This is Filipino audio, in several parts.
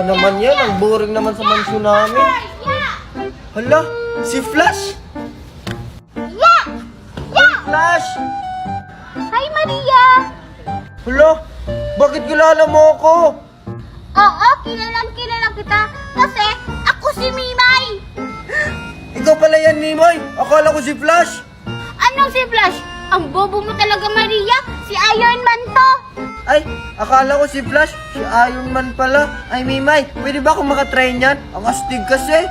Baka naman yan, ang boring naman sa mansyon namin. Hala, si Flash! Flash! Hi, Maria! Hala, bakit kilala mo ako? Oo, kilala kita kasi ako si Mimay! Ikaw pala yan, Mimay. Akala ko si Flash. Anong si Flash? Ang bobo mo talaga, Maria! Si Iron Man to! Ay, akala ko si Flash. Si Iron Man pala. Ay, Mimay, pwede ba akong makatry niyan? Ang astig kasi.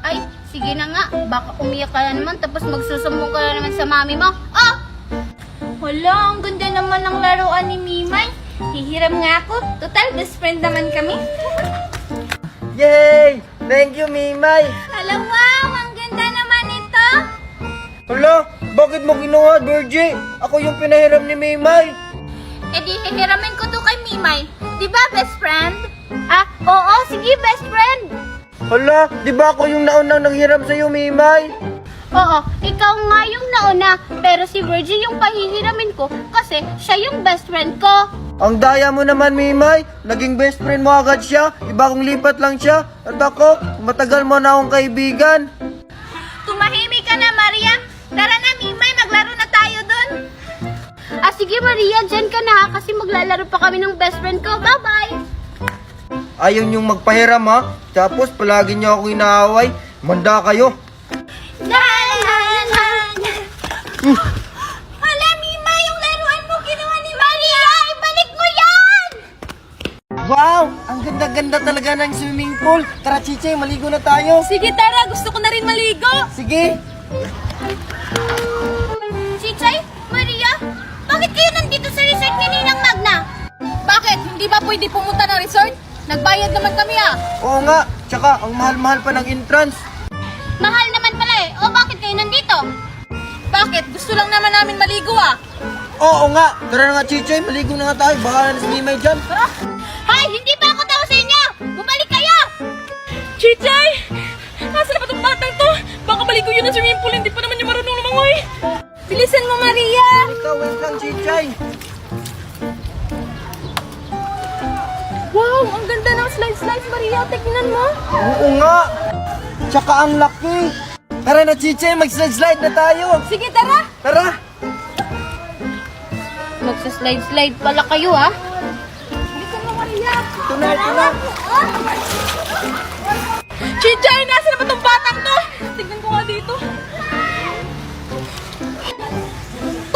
Ay, sige na nga. Baka umiyak ka na naman tapos magsusumbong ka na naman sa mami mo. Oh! Wala, ang ganda naman ng laruan ni Mimay. Hihiram nga ako. Total, best friend naman kami. Yay! Thank you, Mimay. Alam, wow! Ang ganda naman ito! Hala, bakit mo ginawa, Virgie? Ako yung pinahiram ni Mimay. Eh di, hihiramin ko to kay Mimay. Di ba, best friend? Ah, oo, sige, best friend. Hala, di ba ako yung naunang nanghiram sa'yo, Mimay? Oo, ikaw nga yung nauna, pero si Virgie yung pahihiramin ko kasi siya yung best friend ko. Ang daya mo naman, Mimay. Naging best friend mo agad siya. Iba kong lipat lang siya. At ako, matagal mo na akong kaibigan. Tumahimik ka na, Maria. Tara na, Mimay, maglaro na tayo dun. Ah, sige, Maria, dyan ka na kasi maglalaro pa kami ng best friend ko. Bye-bye! Ayaw niyong magpahiram, ha? Tapos palagi niyo akong inaaway. Manda kayo. Hala, Mimay, yung laruan mo ginawa ni Maria! Ibalik mo yan! Wow! Ang ganda-ganda talaga ng swimming pool. Tara, Chiche, maligo na tayo. Sige, tara, gusto ko na rin maligo. Sige. Chichay, Maria, bakit kayo nandito sa resort ni Ninang Magna? Bakit? Hindi ba pwede pumunta ng resort? Nagbayad naman kami Oo nga. Tsaka, ang mahal-mahal pa ng entrance. Mahal naman pala eh. O bakit kayo nandito? Bakit? Gusto lang naman namin maligo Oo nga. Tara na nga, Chiche. Maligo na nga tayo. Baka na si Mimay dyan. Hay, hindi pa ako tao sa inyo! Bumalik kayo! Chichay! Nasaan na ba itong batang to? Baka maligo yun ng swimming pool. Hindi pa naman yung marunong lumangoy. Bilisan mo, Maria! Ikaw, wait lang, Chiche. Wow, ang ganda ng slide-slide, Maria. Tignan mo. Oo nga. Tsaka ang laki. Tara na, Chiche. Mag-slide-slide na tayo. Sige, tara! Tara. Magsa-slide-slide pala kayo, Bilisan mo, Maria! Ito na, ito na. Chichay, nasa na ba itong batang to? Tignan ko nga dito.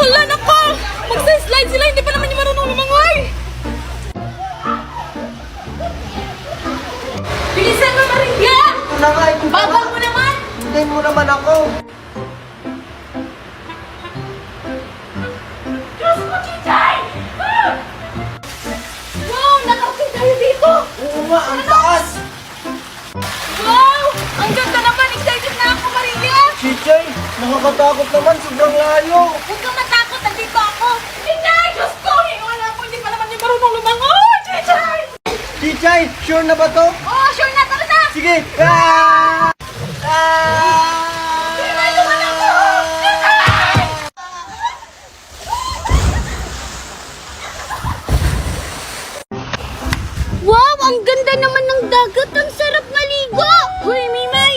Wala na ko! Magsa-slide sila, hindi pa naman yung marunong lumangoy! Bilisan mo, Maria! Ito na nga, ito na. Babal mo naman! Hintayin mo naman ako. Diyos mo, Chichay! Wow, nakapin tayo dito! Oo nga, ang taas. Wow! Ang ganda naman! Excited na ako, Maria! Chiche, nakakatakot naman. Sobrang layo. Huwag kang matakot, nandito ako! Chichay! Diyos ko! Wala ko, hindi pa naman yung marunong lumangoy! Chichay! Chiche, sure na ba to? Oh, sure na! Tara na! Sige. Ah! Ah! Tulungan ako! Wow! Ang ganda naman ng dagat! Ang sarap maligo! Hoy, Mimay!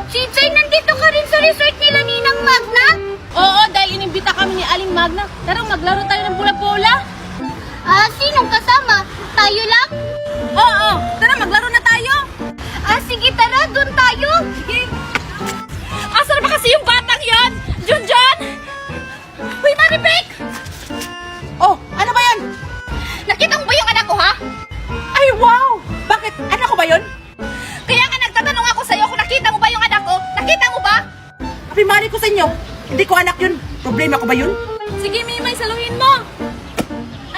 Chichay, nandito ka rin sa resort nila Ninang Magna? Oo, dahil inimbita kami ni Aling Magna. Tara, maglaro tayo ng bola-bola. Ah, sinong kasama? Tayo lang? Oo, tara, maglaro na tayo. Ah, sige, tara, doon tayo. Asan ba kasi yung batang yan? Junjun! Hoy, Maribek! Oh, ano ba yan? Nakita mo ba yung anak ko, ha? Ay, wow! Bakit? Anak ko ba yun? Kaya nga nagtatanong ako sa'yo kung nakita mo ba yung anak ko? Nakita mo ba? Pimari ko sa inyo. Hindi ko anak yun. Problema ko ba yun? Sige, Mimay, saluhin mo.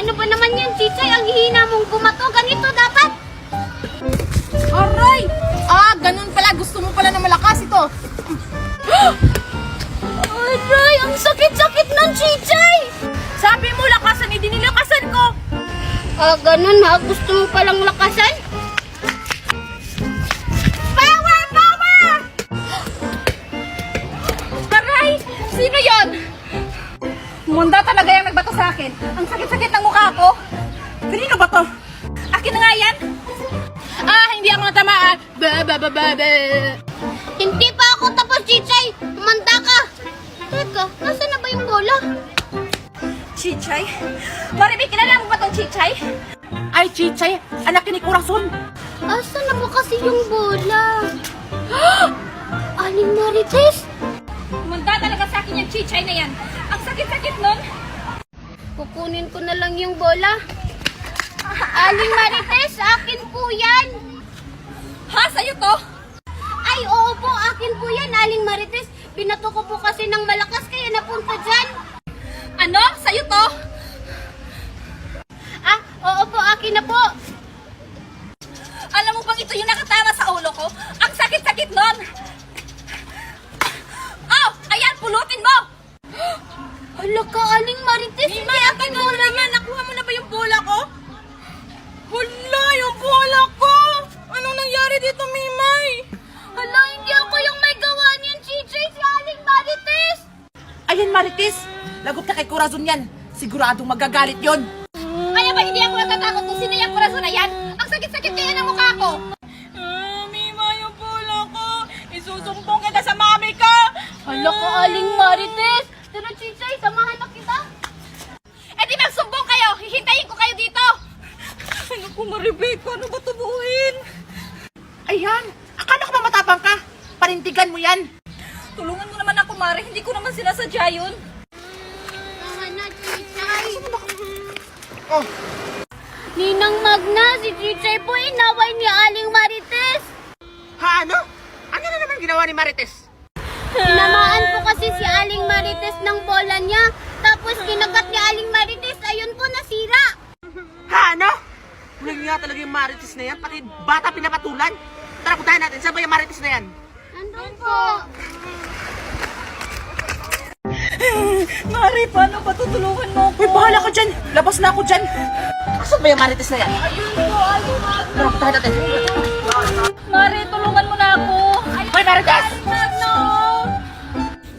Ano ba naman yan, Chichay? Ang hihina mong kumato. Ganito dapat. Aray! Ah, ganun pala. Gusto mo pala na malakas ito. Aray, ang sakit-sakit ng Chichay. Sabi mo, lakasan. Hindi nilakasan ko. Ah, ganun ha? Gusto mo palang lakasan? Power! Power! Aray! Sino yon? Munda talaga yung nagbato sa akin. Ang sakit-sakit ng mukha ko. Kanino ba to? Akin na nga yan. mga tamaan. Ba, ba, ba, ba, ba. Hindi pa ako tapos, Chichay. Humanda ka. Teka, nasa na ba yung bola? Chichay? Maribik, kilala mo ba itong Chichay? Ay, Chichay, anak ni Corazon. Asa na ba kasi yung bola? Aling Marites? Manda talaga sa akin yung Chichay na yan. Ang sakit-sakit nun. Kukunin ko na lang yung bola. Aling Marites, akin po yan. Ha? Sa'yo to? Ay, oo po, akin po yan, Aling Marites. Binato ko po kasi ng malakas kaya napunta dyan. Ano? Sa'yo to? Ah, oo po, akin na po. Alam mo bang ito yung nakatama sa ulo ko? Ang sakit-sakit nun. Oh, ayan, pulutin mo. Hala ka, Aling Marites. Mimay, akin mo na yan. Nakuha mo na ba yung bola ko? Wala, yung bola ko. Anong nangyari dito, Mimay? Hala, hindi ako yung may gawa niyan, Chichay, si Aling Marites. Ayan, Marites. Lagot ka kay Corazon yan. Siguradong magagalit yon. Kaya ba hindi ako natatakot kung sino yung Corazon na yan? Ang sakit-sakit kaya ng mukha ko. Mima, yung bola ko. Isusumbong kita sa mami ko. Hala ka, Aling Marites. Pero Chichay, samahan na kita. Eh di magsumbong kayo. Hihintayin ko kayo dito. Ano po, Maribek? Paano ba tubuhin? Ayan. Akala ko ba matapang ka? Panindigan mo yan. Tulungan mo naman ako, Mari. Hindi ko naman sinasadya yun. Tama na, Chichay. Oh, Ninang Magna, si Chichay po inaway ni Aling Marites. ha ano? Ano na naman ginawa ni Marites? Tinamaan po kasi si Aling Marites ng bola niya. Tapos kinagat ni Aling Marites, ayun po nasira. Ha ano? Huling nga talaga yung Marites na yan, pati bata pinapatulan. Tara, puntahan natin. Saan ba yung Marites na yan? Nandun po. Mari, paano ba tutulungan mo ako? Uy, bahala ka dyan. Labas na ako dyan. Saan ba yung Marites na yan? Ayun po, Aling Magna. Tara, puntahan natin. Mari, tulungan mo na ako. Hoy, Marites! Magna!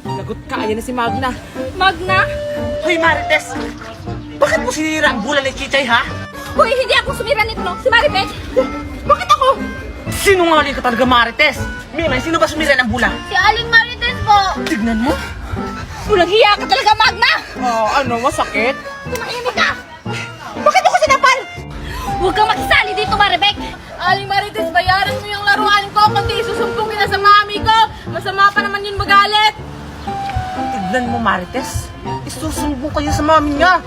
Lagot ka, ayan na si Magna. Magna? Hoy, Marites! Bakit mo sinira ang bola ni Chichay, ha? Hoy, hindi ako sumira nito. Si Maribek. Bakit ako? Sinungaling ka talaga, Marites! Mimay, sino ba sumira ng bola? Si Aling Marites po. Tignan mo. Walang hiya ka talaga, Magna. Oh, ano, masakit? Tumahimik ka. Bakit ako sinapal? Huwag kang makisali dito, Maribek. Aling Marites, bayaran mo yung laruan ko. Kundi isusumpong kita sa mami ko. Masama pa naman yun magalit. Tignan mo, Marites. Isusumbong kayo sa mami niya.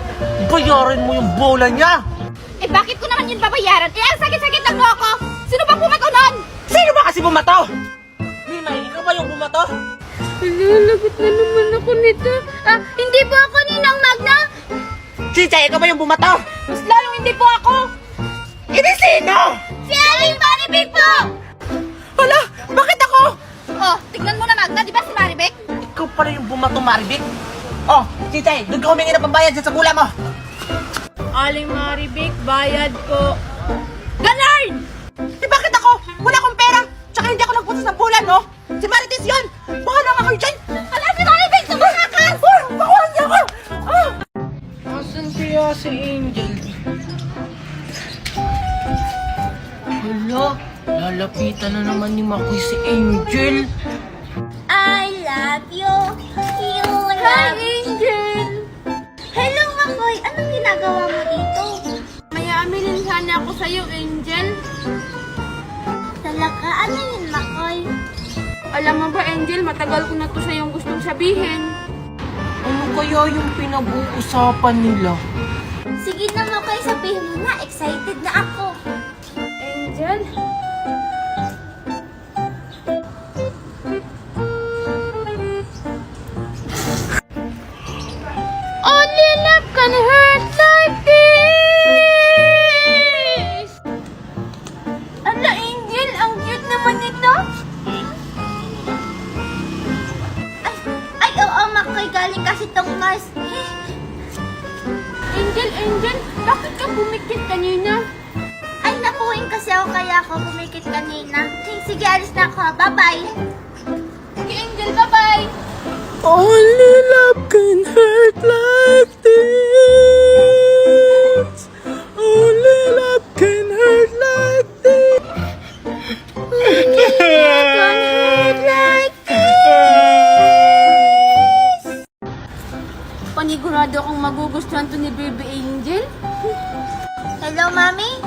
Bayaran mo yung bola niya. Eh, bakit ko naman yun babayaran? Eh, ang sakit-sakit ng mo ako. Sino ba pumato nun? Sino ba kasi bumato? Mimay, ikaw ba yung bumato? Lalagot na naman ako nito. Ah, hindi po ako Ninang Magna. Chichay, ikaw ba yung bumato? Mas lalong hindi po ako. Hindi sino? Si Aling Maribek po. Hala, bakit ako? Oh, tignan mo na, Magna. Di ba si Maribek? Ikaw pala yung bumato, Maribik. Oh, Chichay, doon ka humingi ng pambayad dyan sa bola mo. Aling Maribek, bayad po. Ganarn! Eh, bakit ako? Wala akong pera. Tsaka hindi ako nagpunta ng bola, no? Si Marites yun. Bahala nga kayo dyan. Hala, si Maribek, tumakakas! Bakuhan niya ako. Ah. Asan kaya si Angel? Hala, lalapitan na naman ni Makoy si Angel. I love you. You love Angel. Hello, Makoy. Anong ginagawa mo dito? May aminin sana ako sa'yo, Angel. Talaga, ano yun, Makoy? Alam mo ba, Angel, matagal ko na to sa'yong gustong sabihin. Ano kaya yung pinag-uusapan nila? Sige na, Makoy. Sabihin mo na. Excited na ako. Angel? Only love can hurt like this. Ala, Angel, ang cute naman nito. Ay, oo, Makoy, galing kasi tong Mars. Angel, bakit ka bumikit kanina? Ay, nakuhin kasi ako kaya ako bumikit kanina. Sige, alis na ako. Bye-bye. Sige, Angel, bye-bye! Only love can hurt like this. Only love can hurt like this. Baby Angel? Hello, Mami?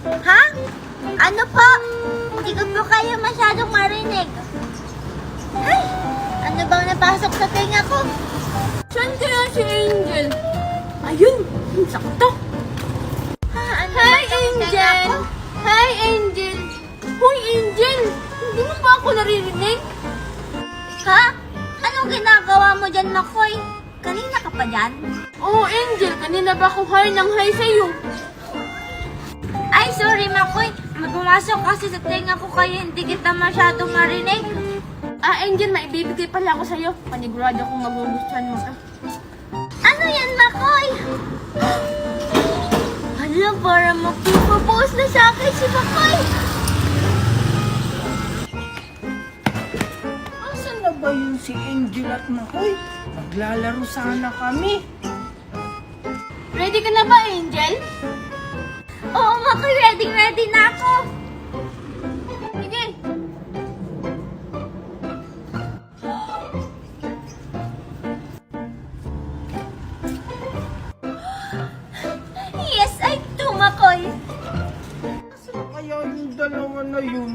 Ha? Ano po? Hindi ko po kayo masyadong marinig. Ay, ano bang napasok sa tenga ko? Saan kaya si Angel? Ayun, sakto. Ha, ano Hi, ba sa tenga Angel! ko? Hi, Angel! Hoy, Angel! Hindi mo ba ako naririnig? Ha? Anong ginagawa mo dyan, Makoy? Kanina ka pa dyan? Oo, Angel. Kanina ba ako hi ng hi sa'yo? Ay, sorry, Makoy. Pumasok kasi sa tenga ko kaya hindi kita masyadong marinig. Angel, maibibigay pala ako sa'yo. Panigurado kong magugustuhan mo. Ano yan, Makoy? Hala, para magpapapos na sa akin si Makoy. Asan na ba yun si Angel at Makoy? Maglalaro sana kami. Ready ka na ba, Angel? Oo, Makoy, ready na ako. Sige. Yes, I do, Makoy. Asan kaya yung dalawa na yun?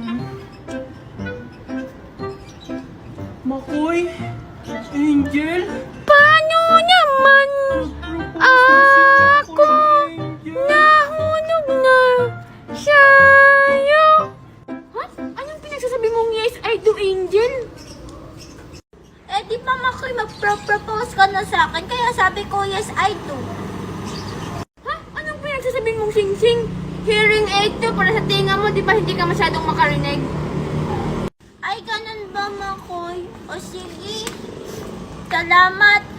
Makoy? Angel? Paano naman ako nahulog na sa'yo? Ha? Anong pinagsasabi mong yes, I do, Angel? Eh, di ba, Makoy, mag-propose ka na sa akin, kaya sabi ko, yes, I do. Ha? Anong pinagsasabi mong sing-sing? Hearing aid to para sa tinga mo, di ba hindi ka masyadong makarinig? Ay, ganun ba, Makoy? O sige. Salamat.